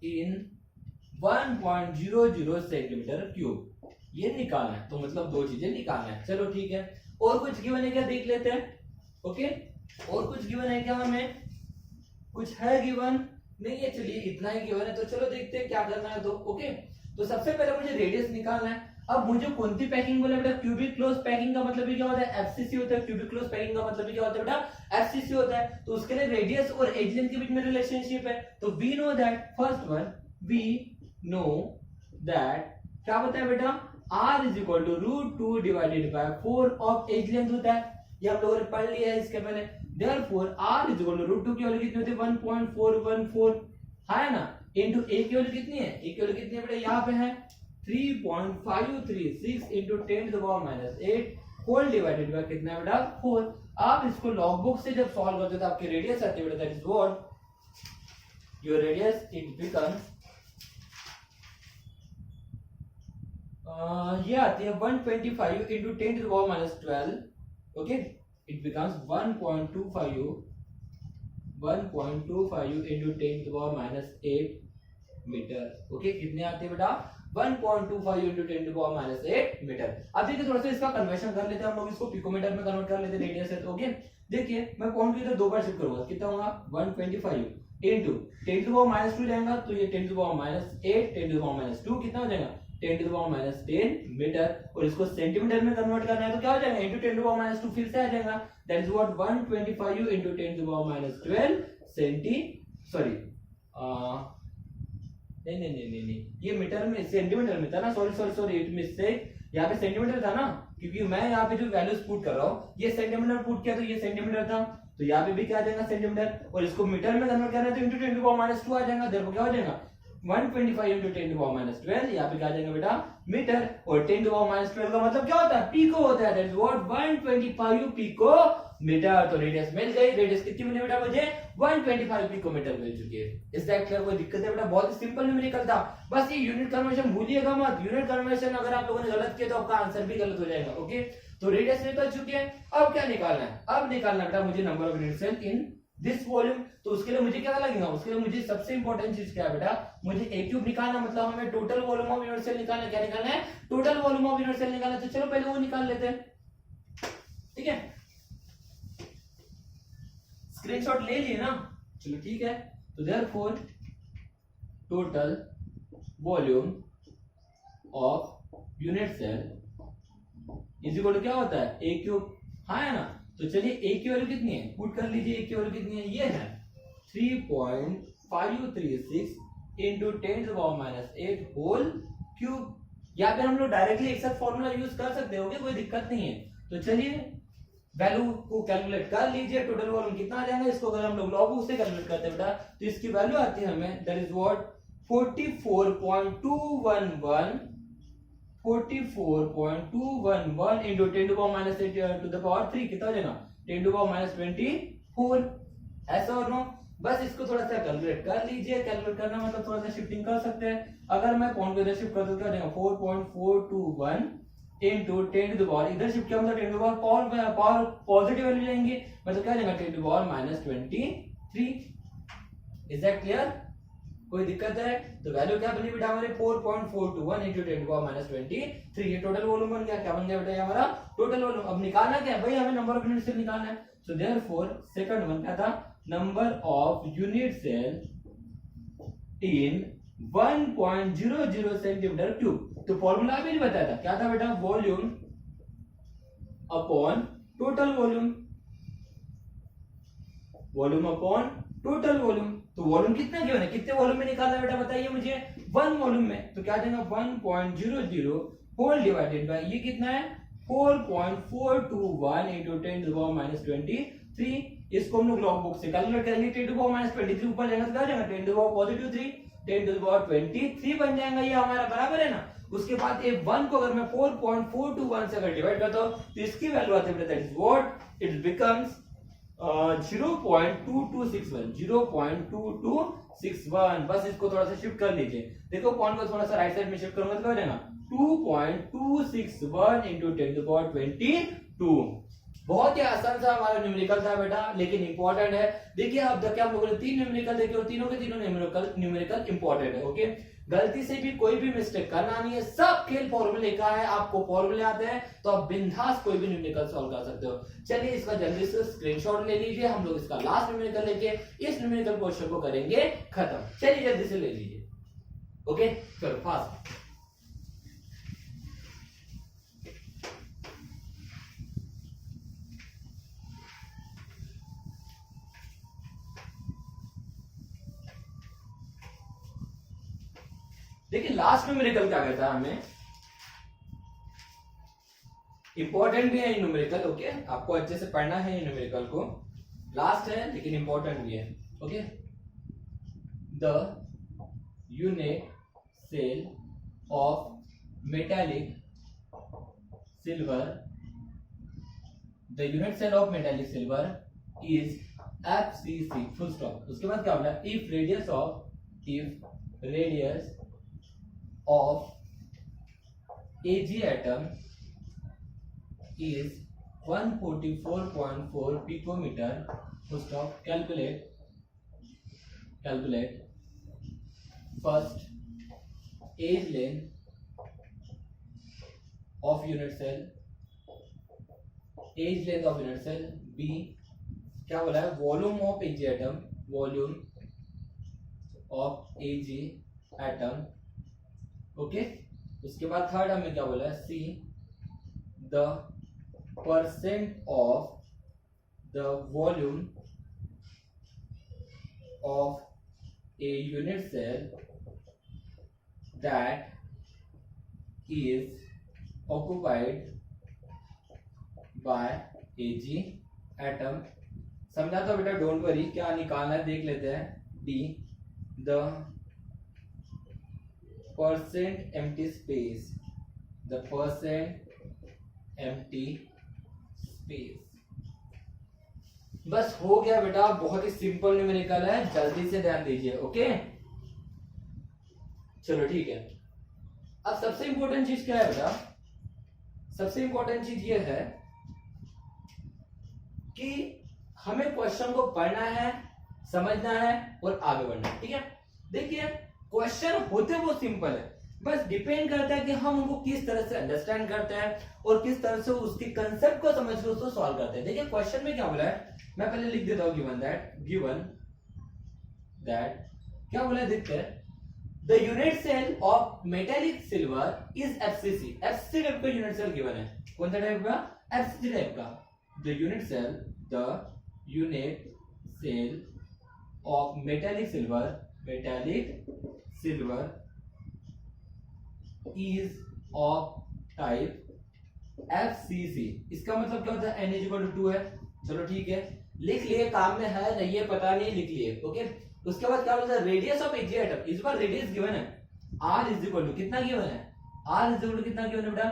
in 1.00 centimetre cube, ये निकालना है। तो मतलब दो चीजें निकालना है, चलो ठीक है। और कुछ गिवन है क्या, देख लेते हैं। ओके, और कुछ गिवन है क्या, हमें कुछ है गिवन नहीं है, चलिए इतना ही गिवन है, तो चलो देखते हैं क्या करना है। तो ओके, तो सबसे पहले मुझे रेडियस निकालना है। अब मुझे कौन सी पैकिंग बोला बेटा, क्यूबिक क्लोज पैकिंग का मतलब भी क्या होता है, एफसीसी होता है। क्यूबिक क्लोज पैकिंग का मतलब भी क्या होता है बेटा, एफसीसी होता है। तो उसके लिए रेडियस और एज लेंथ के बीच में रिलेशनशिप है। तो we know that, first one we know that, क्या बताया बेटा, r is equal to √2 divided by 4 of edge length होता है, ये हम लोगों ने पढ़ लिया है इसके पहले। Therefore r is equal to √2 की वैल्यू कितनी होती है, 1.414, हाँ है ना, इंटू ए की वैल्यू कितनी है, ए की वैल्यू कितनी है बेटा, यहाँ पे है 3.536 into 10 to the power -8 whole divided by कितना बेटा 4। आप इसको लॉग बुक से जब सॉल्व करते हो तो आपकी रेडियस आती है बेटा, that is what your radius, it becomes ये आती है 125 into 10 to the power -12, okay, it becomes 1.25 into 10 to the power -8 metre, okay, कितने आते हैं बेटा 1.25 into 10 to the power -8 metre. अब देखिए थोड़ा सा इसका कन्वर्शन कर लेते हैं हम लोग, इसको पिकोमीटर में कन्वर्ट कर लेते हैं, रेडियस है तो, ओके, देखिए मैं पॉइंट को इधर दो बार शिफ्ट करूंगा, कितना होगा 125 इंटू 10 टू द पावर -2 जाएगा तो ये 10 to the power -8 10 to the power -2 कितना हो जाएगा 10 टू द पावर -10 मीटर, और इसको सेंटीमीटर में कन्वर्ट करना है तो क्या हो जाएगा इंटू 10 टू द पावर -2 फिर से आ जाएगा, that is what 125 into 10 to the power -12 centi, sorry नहीं, ये मीटर में सेंटीमीटर में था ना, सॉरी इट मिस्टेक, यहाँ पे सेंटीमीटर था ना, क्योंकि मैं यहाँ पे जो वैल्यूज पुट कर रहा हूँ ये सेंटीमीटर पुट किया तो ये सेंटीमीटर था, तो यहाँ पे भी क्या आ जाएगा सेंटीमीटर, और इसको मीटर में कन्वर्ट करना है तो इंटू 10 टू द पावर -2 आ जाएगा, देखो क्या हो जाएगा 125 इंटू 10 टू द पावर -12, यहाँ पे क्या आ जाएगा बेटा मीटर, और 10 टू द पावर -12 का मतलब क्या होता है पिको होता है, that is what 125 pico metre. तो रेडियस मिल गई, रेडियस कितनी मिली बेटा मुझे 125 पिकोमीटर मिल चुकी है। इस दैट क्लियर, कोई दिक्कत है बेटा, बहुत ही सिंपल न्यूमेरिकल था, बस ये यूनिट कन्वर्जन भूलिएगा मत, यूनिट कन्वर्जन अगर आप लोगों ने गलत किया तो आपका आंसर भी गलत हो जाएगा, ओके। तो रेडियस निकल चुकी है, अब क्या निकालना है, अब निकालना बेटा मुझे number of unit cell in this volume, तो उसके लिए मुझे क्या लगेगा, उसके लिए मुझे सबसे इंपॉर्टेंट चीज क्या है बेटा, मुझे ए क्यूब निकालना, मतलब हमें total volume of unit cell निकालना, क्या निकालना है total volume of unit cell निकालना, तो चलो पहले वो निकाल लेते हैं, ठीक है, स्क्रीनशॉट ले लिए ना, चलो ठीक है, तो therefore total volume of unit cell is equal to क्या होता है ए क्यूब, हाँ है ना, तो चलिए ए की वैल्यू कितनी है पुट कर लीजिए, ए की वैल्यू कितनी है, ये है 3.536 into 10 to the power -8 whole cube, यहाँ पे हम लोग डायरेक्टली एक साथ फॉर्मूला यूज कर सकते हो, कोई दिक्कत नहीं है। तो चलिए वैल्यू को कैलकुलेट कर लीजिए, टोटल वॉल्यूम कितना आ जाएगा, इसको अगर हम लोग लॉग बुक से कैलकुलेट करते हैं बेटा तो इसकी वैल्यू आती है हमें, that is what 44.211 into 10 to power -8 to the power 3 कितना हो जाएगा 10 टू पावर -24, ऐसा और नो, बस इसको थोड़ा सा कैलकुलेट कर लीजिए, कैलकुलेट करना मतलब थोड़ा सा शिफ्टिंग कर सकते हैं, अगर मैं पॉइंट को इधर शिफ्ट कर दूं क्या हो जाएगा 4.421 इंटू 10 टू द पावर, इधर शिफ्ट किया मतलब 10 to the power positive value जाएंगे, मतलब क्या जाएगा 10 to the power -23, is that clear, कोई दिक्कत है, तो वैल्यू क्या बनी बेटा हमारे 4.421 इंटू 10 टू पावर -23, ये टोटल वॉल्यूम बन गया, क्या बन गया बेटा हमारा टोटल वॉल्यूम। अब निकालना क्या है भाई, हमें नंबर ऑफ यूनिट सेल निकालना है, सो देयरफॉर सेकंड वन क्या था, number of unit cell in 1.00 centimetre cube, तो फॉर्मूला अभी नहीं बताया था, क्या था बेटा volume upon total volume, volume upon total volume, तो वॉल्यूम कितना गिवन है, कितने वॉल्यूम में निकालना है बेटा बताइए मुझे, 1 वॉल्यूम में, तो क्या देगा 1.00 होल डिवाइडेड बाय ये कितना है 4.421 इंटू 10 टू द पावर -23, इसको हम लोग लॉग बुक से कैलकुलेट करेंगे, 10 टू द पावर -23 ऊपर जाएगा तो क्या हो जाएगा 10 to the power +3 10 to the power 23 बन जाएगा, ये हमारा बराबर है ना। उसके बाद ये 1 को अगर मैं 4.421 से अगर डिवाइड करता हूं तो इसकी वैल्यू आती है that is what it becomes 0.2261, बस इसको थोड़ा सा शिफ्ट कर लीजिए, देखो पॉइंट को थोड़ा सा राइट साइड में शिफ्ट करूंगा तो क्या हो जाएगा 2.261 इंटू 10 टू द पावर 22, बहुत ही आसान सा हमारा न्यूमेरिकल था बेटा, लेकिन इंपॉर्टेंट है। देखिए अब तक हम लोगों ने 3 न्यूमेरिकल देखे और तीनों के तीनों न्यूमेरिकल इंपॉर्टेंट है, ओके। गलती से भी कोई भी मिस्टेक करना नहीं है, सब खेल फॉर्मूले का है, आपको फॉर्मूले आते हैं तो आप बिंदास कोई भी न्यूमेरिकल सॉल्व कर सकते हो। चलिए इसका जल्दी से स्क्रीनशॉट ले लीजिए, हम लोग इसका लास्ट न्यूमेरिकल लेके इस न्यूमेरिकल क्वेश्चन को करेंगे खत्म, चलिए जल्दी से ले लीजिए, ओके चलो फास्ट। देखिए लास्ट न्यूमेरिकल क्या कहता है हमें, इंपॉर्टेंट भी है न्यूमेरिकल, ओके, आपको अच्छे से पढ़ना है न्यूमेरिकल को, लास्ट है लेकिन इंपॉर्टेंट भी है, okay. The unit cell of metallic silver, the unit cell of metallic silver is FCC, full stop. उसके बाद क्या बोला, if radius of Ag atom is 144.4 picometer, full stop, calculate first age length of unit cell, B क्या बोला है, volume of Ag atom, okay. उसके बाद third हमें क्या बोला है, C the percent of the volume of a unit cell that is occupied by Ag atom. समझा तो बेटा, डोंट वरी, क्या निकालना है देख लेते हैं। D the percent empty space, the percent empty space. बस हो गया बेटा, बहुत ही सिंपल न्यूमेरिकल है, जल्दी से ध्यान दीजिए, ओके। चलो ठीक है। अब सबसे इंपॉर्टेंट चीज क्या है बेटा, सबसे इंपॉर्टेंट चीज ये है कि हमें क्वेश्चन को पढ़ना है, समझना है और आगे बढ़ना है, ठीक है। देखिए क्वेश्चन होते वो सिंपल है, बस डिपेंड करता है कि हम उनको किस तरह से अंडरस्टैंड करते हैं और किस तरह से उसके कंसेप्ट को समझ कर उसको सॉल्व करते हैं। देखिए क्वेश्चन में क्या बोला है, मैं पहले लिख देता हूं, गिवन दैट क्या बोला है, देखते हैं। The unit cell of metallic silver is FCC। FCC type का यूनिट सेल गिवन है, कौन सा टाइप का, FCC टाइप का। The unit cell of metallic silver is of type FCC। इसका मतलब क्या होता है, N=2 है। चलो ठीक है, लिख लिए, काम में है नहीं है पता नहीं, लिख लिए, ओके। उसके बाद क्या बोलता है, रेडियस ऑफ Ag एटम, इस बार रेडियस गिवन है, R= कितना गिवन है, R= कितना गिवन है बेटा,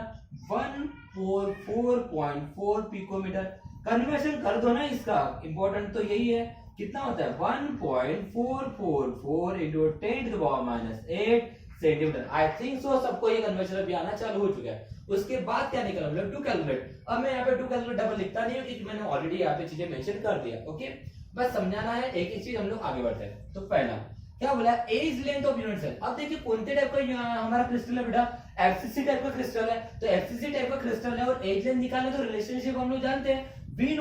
144.4 पिकोमीटर। कन्वर्शन कर दो ना इसका, इंपॉर्टेंट तो यही है, कितना होता है 1.444 into 10⁻⁸ centimetre. I think so सबको ये कन्वर्शन अभी आना चालू हो चुका है। उसके बाद क्या निकला, मतलब टू कैलकुलेट। अब मैं यहाँ पे टू कैलकुलेट डबल लिखता नहीं हूँ क्योंकि मैंने ऑलरेडी यहाँ पे चीजें मेंशन कर दिया, ओके। बस समझाना है, एक एक चीज हम लोग आगे बढ़ते हैं। तो पहला क्या बोला, edge length of unit cell. अब देखिए कौन से टाइप का हमारा क्रिस्टल है बेटा, FCC टाइप का क्रिस्टल है। तो FCC टाइप का क्रिस्टल है और एज लेंथ निकालने तो रिलेशनशिप हम लोग जानते हैं, वी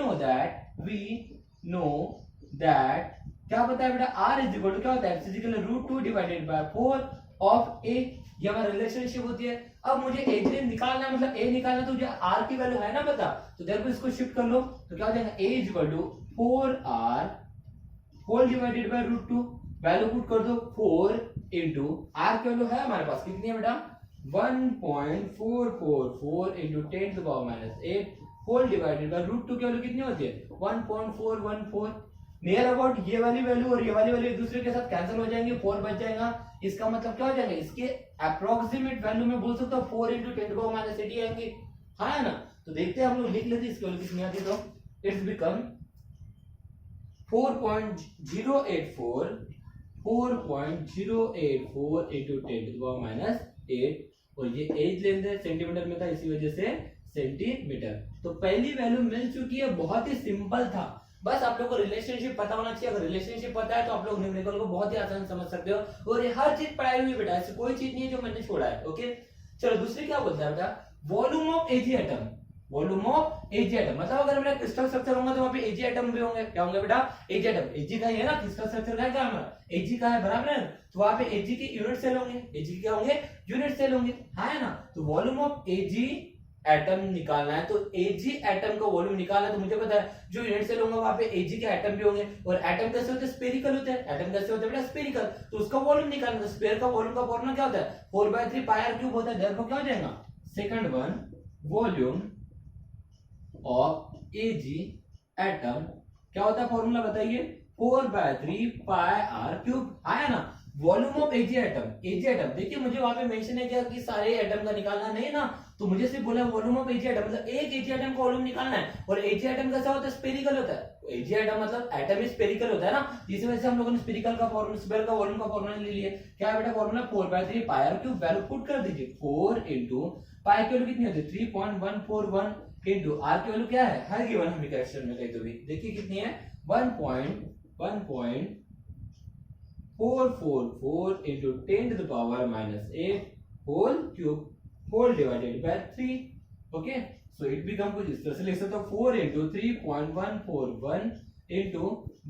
नो दैट क्या होता है बेटा, R= क्या होता है, FCC के लिए √2 डिवाइडेड बाय 4 ऑफ A, ये हमारा रिलेशनशिप होती है। अब मुझे एज लेंथ निकालना है, मतलब A निकालना, तो मुझे R की वैल्यू है ना पता, तो देयरफॉर इसको शिफ्ट कर लो, तो क्या हो जाएगा, A=4R whole divided by √2, value put कर दो 4 इंटू R की वैल्यू है हमारे पास, कितनी है बेटा, 1.444 इंटू 10⁻⁸ होल डिवाइडेड बाय √2 की वैल्यू कितनी होती है, 1.414। नियर अबाउट ये वाली वैल्यू और ये वाली वैल्यू एक दूसरे के साथ कैंसिल हो जाएंगे, 4 बच जाएगा। इसका मतलब क्या हो जाएगा, इसके अप्रोक्सीमेट वैल्यू में बोल सकता हूँ 4 इंटू 10⁻80 आएंगे, हाँ है ना। तो देखते हैं हम लोग, लिख लेते हैं इसकी वैल्यू कितनी आती है। तो इट्स बिकम 4.084 इंटू 10⁻8, और ये एज लेंथ है, सेंटीमीटर में था इसी वजह से सेंटीमीटर। तो पहली वैल्यू मिल चुकी है, बहुत ही सिंपल था, बस आप लोग को रिलेशनशिप पता होना चाहिए। अगर रिलेशनशिप पता है तो आप लोग न्यूमेरिकल को बहुत ही आसान समझ सकते हो, और ये हर चीज पढ़ाई हुई बेटा, ऐसी कोई चीज नहीं है जो मैंने छोड़ा है, ओके। चलो दूसरी क्या बोलता है बेटा, वॉल्यूम ऑफ Ag एटम। मतलब अगर मेरा क्रिस्टल स्ट्रक्चर होगा तो वहां पे Ag एटम भी होंगे, क्या होंगे बेटा, Ag एटम। Ag का ही है ना क्रिस्टल स्ट्रक्चर का, क्या हमारा Ag का है, बराबर है। तो वहां पे Ag के यूनिट सेल होंगे, Ag के क्या होंगे, यूनिट सेल होंगे, हाँ है ना। तो वॉल्यूम ऑफ Ag एटम निकालना है, तो Ag एटम का वॉल्यूम निकालना है, तो मुझे पता है जो यूनिट सेल होंगे वहां पे Ag के एटम भी होंगे, और एटम कैसे होते हैं, स्फेरिकल होते हैं। एटम कैसे होते हैं बेटा, स्फेरिकल। तो उसका वॉल्यूम निकालना, तो स्फीयर का वॉल्यूम का फॉर्मूला क्या होता है, 4/3 πr³ होता है। देयरफॉर क्या हो जाएगा, second one, volume of Ag atom क्या होता है, फॉर्मूला बताइए, 4/3 पाई आर क्यूब आया ना। वॉल्यूम ऑफ एजी एटम देखिए मुझे वहां पे मेंशन है क्या कि सारे एटम का निकालना नहीं ना, तो मुझे सिर्फ बोला वॉल्यूम ऑफ एजी एटम मतलब एक एजी एटम का वॉल्यूम निकालना है। और एजी एटम कैसा होता है, स्फेरिकल होता है। एजी एटम मतलब एटम स्फेरिकल होता है ना, इसी वजह से हम लोगों ने स्फेरिकल का फॉर्मूला, स्फीयर का वॉल्यूम का फॉर्मूला ले लिया। क्या है बेटा formula, 4/3 pi r cube. Value put कर दीजिए, 4 into पाई की वैल्यू कितनी होती है 3.141 into आर की वैल्यू क्या है, हर गिवन हमें क्वेश्चन में कहीं तो भी देखिए कितनी है 1.444 into 10 to the power minus 8 whole cube whole divided by 3. Okay, so it becomes कुछ इस तरह से लिख सकते हो 4 into 3.141 into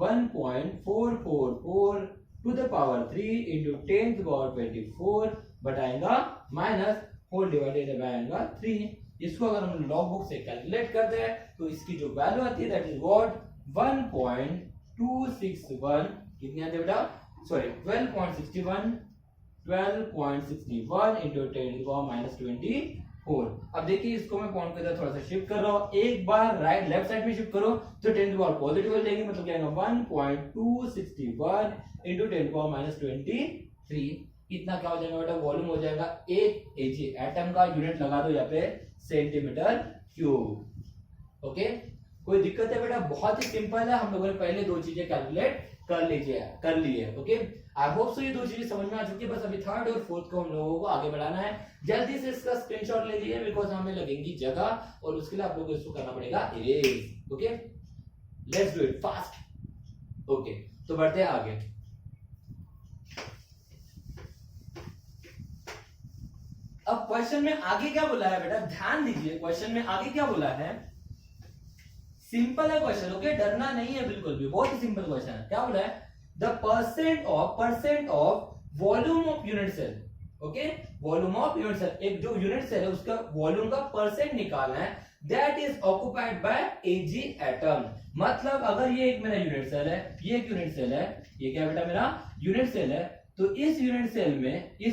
1.444 to the power 3 into 10 to the power 24 बटाएगा माइनस होल डिवाइडेड बाय आएगा 3। इसको अगर हम लॉग बुक से कैलकुलेट करते हैं तो इसकी जो वैल्यू आती है दैट इज व्हाट 1.261 कितनी आती है बेटा, sorry 12.61 into 10 to the power minus 24। अब देखिए इसको मैं पॉइंट के साथ थोड़ा सा शिफ्ट कर रहा हूं, एक बार राइट लेफ्ट साइड में शिफ्ट करो तो 10 to the power पॉजिटिव हो जाएगी, मतलब क्या आएगा 1.261 into 10 to the power minus 23। इतना क्या हो जाएगा बेटा, वॉल्यूम हो जाएगा एक एजी एटम का। यूनिट लगा दो यहाँ पे सेंटीमीटर क्यूब। ओके, कोई दिक्कत है बेटा, बहुत ही सिंपल है। हम लोगों ने पहले दो चीजें कैलकुलेट कर ली है। ओके, आई होप सो ये दो चीजें समझ में आ चुकी है। बस अभी थर्ड और फोर्थ को हम लोगों को आगे बढ़ाना है। जल्दी से इसका स्क्रीनशॉट ले लीजिए बिकॉज हमें लगेंगी जगह और उसके लिए आप लोगों को इसको करना पड़ेगा erase. Okay, let's do it fast. Okay, तो बढ़ते हैं आगे। अब क्वेश्चन में आगे क्या बोला है बेटा, ध्यान दीजिए क्वेश्चन में आगे क्या बोला है। सिंपल है क्वेश्चन, ओके, डरना नहीं है बिल्कुल भी, बहुत ही सिंपल क्वेश्चन है। क्या बोला है, the percent of volume of unit cell. Okay, volume of unit cell, एक जो यूनिट सेल है उसका वॉल्यूम का परसेंट निकालना है, that is occupied by AG atom. मतलब अगर ये एक मेरा यूनिट सेल है, ये एक यूनिट सेल है, ये क्या बेटा मेरा यूनिट सेल है, तो इस यूनिट सेल में ये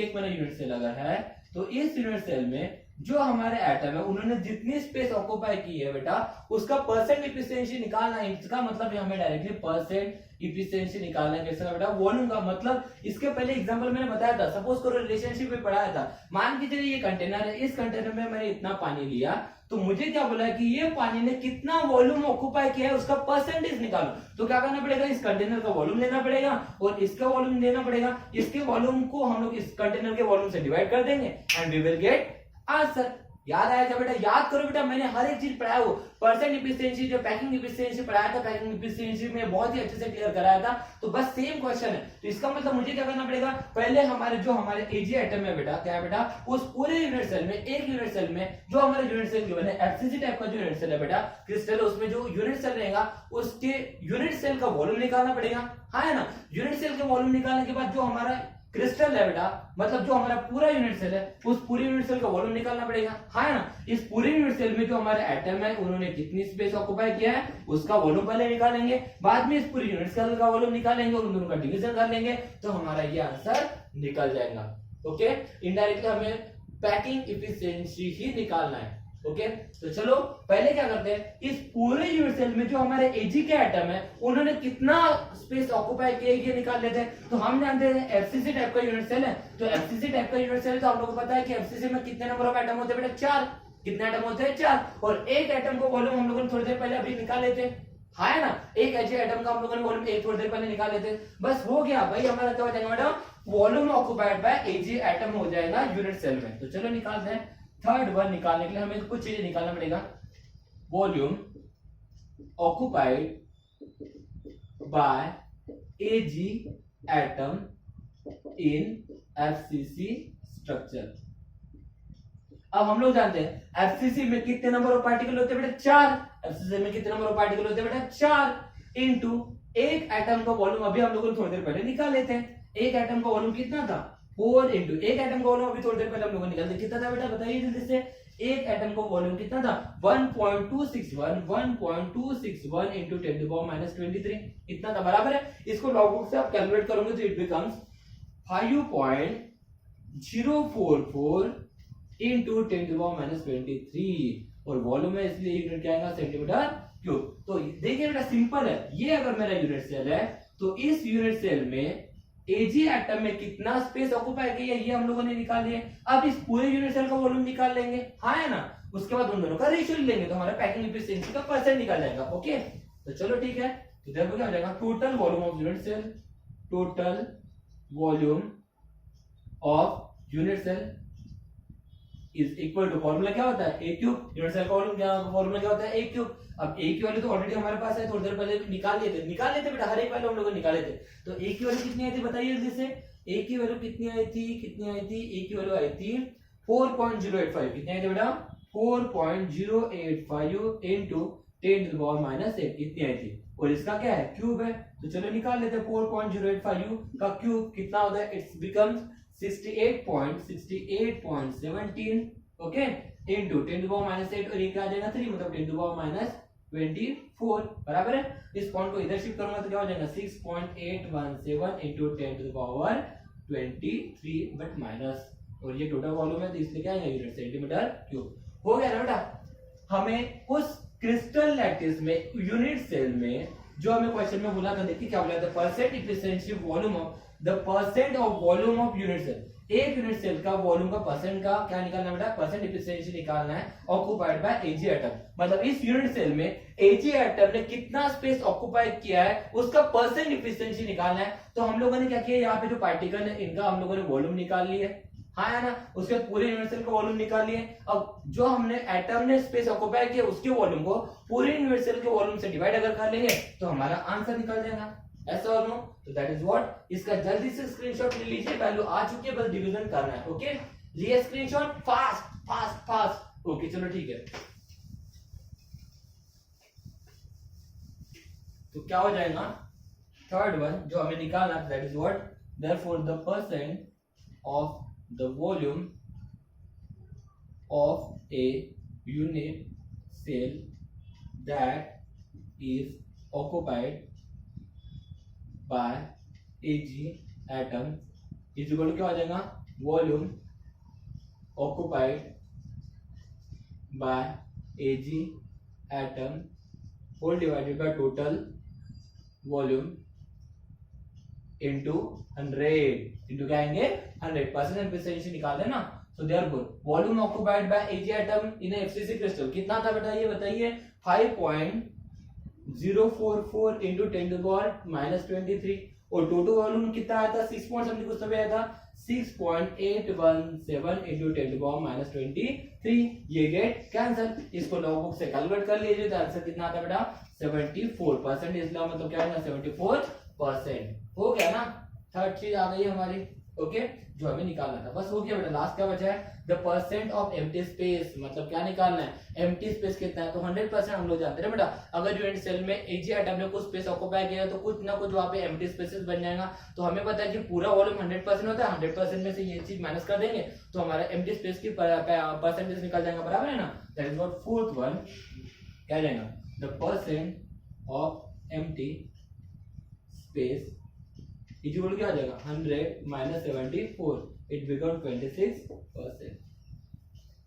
एक मेरा यूनिट सेल अगर है तो इस यूनिट सेल में जो हमारे एटम है उन्होंने जितनी स्पेस ऑक्युपाई की है बेटा उसका परसेंट इफिशिएंसी निकालना है। इसका मतलब हमें डायरेक्टली परसेंट इफिशिएंसी निकालना है। कैसे बेटा, वॉल्यूम का मतलब, इसके पहले एग्जांपल मैंने बताया था, सपोज करो रिलेशनशिप में पढ़ाया था। मान के चलिए ये कंटेनर है, इस कंटेनर में मैंने इतना पानी लिया, तो मुझे क्या बोला है कि ये पानी ने कितना वॉल्यूम ऑक्युपाई किया है उसका परसेंटेज निकालो। तो क्या करना पड़ेगा, इस कंटेनर का वॉल्यूम लेना पड़ेगा और इसका वॉल्यूम लेना पड़ेगा। इसके वॉल्यूम को हम लोग इस कंटेनर के वॉल्यूम से डिवाइड कर देंगे and we will get answer. याद आया क्या बेटा, याद करो बेटा, मैंने हर एक चीज पढ़ाया हो। परसेंट इफिशिएंसी, जो पैकिंग इफिशिएंसी पढ़ाया था, पैकिंग इफिशिएंसी में बहुत ही अच्छे से क्लियर कराया था। तो बस सेम क्वेश्चन है, तो इसका मतलब मुझे क्या करना पड़ेगा, पहले हमारे एजी एटम है बेटा, क्या है बेटा, उस पूरे यूनिट सेल में, एक यूनिट सेल में जो हमारे यूनिट सेल गिवन है, एफसीसी टाइप का जो यूनिट सेल है बेटा, क्रिस्टल, उसमें जो यूनिट सेल रहेगा उसके यूनिट सेल का वॉल्यूम निकालना पड़ेगा। हाँ है ना, यूनिट सेल के वॉल्यूम निकालने के बाद जो हमारा क्रिस्टल है बेटा, मतलब जो हमारा पूरा यूनिट सेल है, उस पूरे यूनिट सेल का वॉल्यूम निकालना पड़ेगा। हाँ है ना, इस पूरे यूनिट सेल में जो हमारे एटम है उन्होंने कितनी स्पेस ऑक्युपाई किया है उसका वॉल्यूम पहले निकालेंगे, बाद में इस पूरे यूनिट सेल का वॉल्यूम निकालेंगे और उन दोनों का डिवीजन कर लेंगे, तो हमारा ये आंसर निकल जाएगा। ओके, इनडायरेक्टली हमें पैकिंग इफिशिएंसी ही निकालना है। ओके, तो चलो पहले क्या करते हैं, इस पूरे यूनिट सेल में जो हमारे एजी के एटम है उन्होंने कितना स्पेस ऑक्युपाई किया ये निकाल लेते हैं। तो हम जानते हैं एफसीसी टाइप का यूनिट सेल है, तो एफसीसी टाइप का यूनिट सेल, तो हम लोगों को पता है कि एफसीसी में कितने नंबर ऑफ एटम होते हैं बेटा, 4। कितने एटम होते हैं, 4। और एक एटम को वॉल्यूम हम लोगों ने थोड़ी देर पहले अभी निकाल लेते हैं। हाँ है ना, एक एजी एटम का हम लोगों ने वॉल्यूम एक थोड़ी देर पहले निकाल लेते हैं। बस हो गया भाई, हमारा क्या हो जाएगा बेटा, volume occupied by AG atom हो जाएगा यूनिट सेल में। तो चलो निकालते हैं। थर्ड वन निकालने के लिए हमें कुछ चीजें निकालना पड़ेगा। Volume occupied by AG atom in FCC structure. अब हम लोग जानते हैं एफसीसी में कितने नंबर ऑफ पार्टिकल होते हैं बेटा, 4। एफसीसी में कितने नंबर ऑफ पार्टिकल होते हैं बेटा, 4 इनटू एक एटम का वॉल्यूम अभी हम लोगों ने थोड़ी देर पहले निकाल लेते हैं। एक एटम का वॉल्यूम कितना था, 4 इनटू एक एटम का वॉल्यूम अभी थोड़ी देर पहले हम लोगों ने निकाल दिया, कितना था बेटा बताइए जल्दी से। एक एटम का वॉल्यूम कितना था, 1.261 इनटू 10 टू पावर माइनस 23, इतना था, बराबर है। इसको लॉग बुक से आप कैलकुलेट करोगे तो it becomes 5.044 into 10 to power minus 23। और वॉल्यूम है इसलिए यूनिट क्या आएगा सेंटीमीटर क्यूब। तो देखिए बेटा सिंपल है, ये अगर मेरा यूनिट सेल है तो इस यूनिट सेल में Ag एटम में कितना स्पेस ऑक्यूपाई किया ये हम लोगों ने निकाल लिया। अब इस पूरे यूनिट सेल का वॉल्यूम निकाल लेंगे, हाँ है ना, उसके बाद उन दोनों का रेशियो लेंगे तो हमारा पैकिंग एफिशिएंसी का परसेंट निकल जाएगा। ओके तो चलो ठीक है, तो देखो क्या हो जाएगा, total volume of unit cell, total volume of unit cell is equal to, formula क्या होता है, ए क्यूब। यूनिट सेल का फॉर्मूला क्या होता है, ए क्यूब। अब ए की वैल्यू तो ऑलरेडी हमारे पास है, थोड़ी देर पहले निकाल लिए थे बेटा, हर एक वैल्यू हम लोगों ने निकाले थे। तो ए की वैल्यू कितनी आई थी बताइए जल्दी से, ए की वैल्यू कितनी आई थी, ए की वैल्यू आई थी 4.085। कितनी आई थी बेटा, 4.085 इंटू 10 टू द पावर -8 कितनी आई थी, और इसका क्या है, क्यूब है। तो चलो निकाल लेते हैं 4.085 का क्यूब कितना होता है, its becomes 68.17 okay into 10 to the power -8 और ये क्या आ जाएगा 3, मतलब 10 टू द पावर -24 बराबर है। इस पॉइंट को इधर शिफ्ट करूंगा तो क्या हो जाएगा 6.817 into 10 to the power 23 but minus, और ये टोटल वॉल्यूम है तो इसलिए क्या है यूनिट सेंटीमीटर क्यूब। हो गया ना बेटा। हमें उस क्रिस्टल लैटिस में यूनिट सेल में जो हमें क्वेश्चन में बोला था, देखिए क्या बोला था, percent efficiency volume of the percent of volume of unit cell. एक यूनिट सेल का वॉल्यूम का परसेंट का क्या निकालना बेटा, परसेंट एफिशिएंसी निकालना है ऑक्युपाइड बाय Ag एटम। मतलब इस यूनिट सेल में Ag एटम ने कितना स्पेस ऑक्युपाई किया है उसका परसेंट एफिशिएंसी निकालना है। तो हम लोगों ने क्या किया, यहाँ पे जो पार्टिकल है इनका हम लोगों ने वॉल्यूम निकाल लिया है, हाँ है ना, उसके बाद पूरे यूनिट सेल का वॉल्यूम निकाल लिए। अब जो हमने एटम ने स्पेस ऑक्युपाई किया उसके वॉल्यूम को पूरे यूनिट सेल के वॉल्यूम से डिवाइड अगर कर लेंगे तो हमारा आंसर निकल जाएगा, ऐसा और नो। तो दैट इज व्हाट, इसका जल्दी से स्क्रीनशॉट ले लीजिए, वैल्यू आ चुकी है, बस डिवीजन करना है। ओके लिए screenshot, fast fast fast. Okay चलो ठीक है, तो क्या हो जाएगा, थर्ड वन जो हमें निकालना है, that is what, therefore the percent of the volume of a unit cell that is occupied by Ag atom is equal to क्या हो जाएगा, volume occupied by Ag atom whole divided by total volume into 100 into क्या आएंगे 100% efficiency निकाले ना। So therefore volume occupied by Ag atom in FCC crystal कितना था बेटा, ये बताइए 5.044 into 10 to the power -23, और टोटल वॉल्यूम कितना आया था 6 पॉइंट समथिंग कुछ तो आया था 6.817 into 10 to the power -23। ये गेट कैंसिल, इसको लॉग बुक से कैलकुलेट कर लीजिए तो आंसर कितना आता है बेटा 74%, इसलिए मतलब क्या आएगा 74%। हो गया ना, थर्ड चीज आ गई हमारी। ओके जो हमें निकालना था बस हो गया बेटा। लास्ट क्या बचा है, the percent of empty space, मतलब क्या निकालना है, एम्प्टी स्पेस कितना है, तो 100% हम लोग जानते हैं बेटा। अगर यूनिट सेल में Ag एटम ने कुछ स्पेस ऑक्युपाई किया तो कुछ ना कुछ वहां पे एम्प्टी स्पेसेस बन जाएगा। तो हमें पता है कि पूरा वॉल्यूम 100% होता है, 100% में से ये चीज माइनस कर देंगे तो हमारा एम्प्टी स्पेस की परसेंटेज निकल जाएगा, बराबर है ना। That is what fourth one क्या जाएगा, the percent of empty space is equal to क्या आ जाएगा 100 - 74, इट बिकम 26%।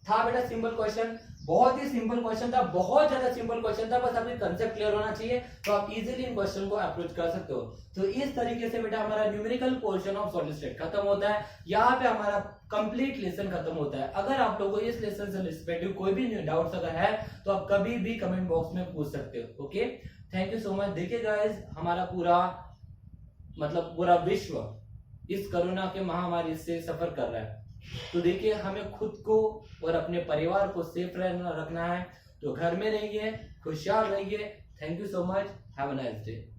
था बेटा सिंपल क्वेश्चन, बहुत ही सिंपल क्वेश्चन था, बहुत ज्यादा सिंपल क्वेश्चन था, बस आपके कंसेप्ट क्लियर होना चाहिए तो आप इजीली इन क्वेश्चन को अप्रोच कर सकते हो। तो इस तरीके से बेटा हमारा numerical portion of solid state खत्म होता है, यहाँ पे हमारा कंप्लीट लेसन खत्म होता है। अगर आप लोगों को इस लेसन से रिस्पेक्टिव कोई भी डाउट्स अगर है तो आप कभी भी कमेंट बॉक्स में पूछ सकते हो। Okay thank you so much. देखिए गाइस हमारा पूरा मतलब पूरा विश्व इस कोरोना के महामारी से सफर कर रहा है, तो देखिए हमें खुद को और अपने परिवार को सेफ रखना है, तो घर में रहिए, खुशहाल रहिए। Thank you so much, have a nice day.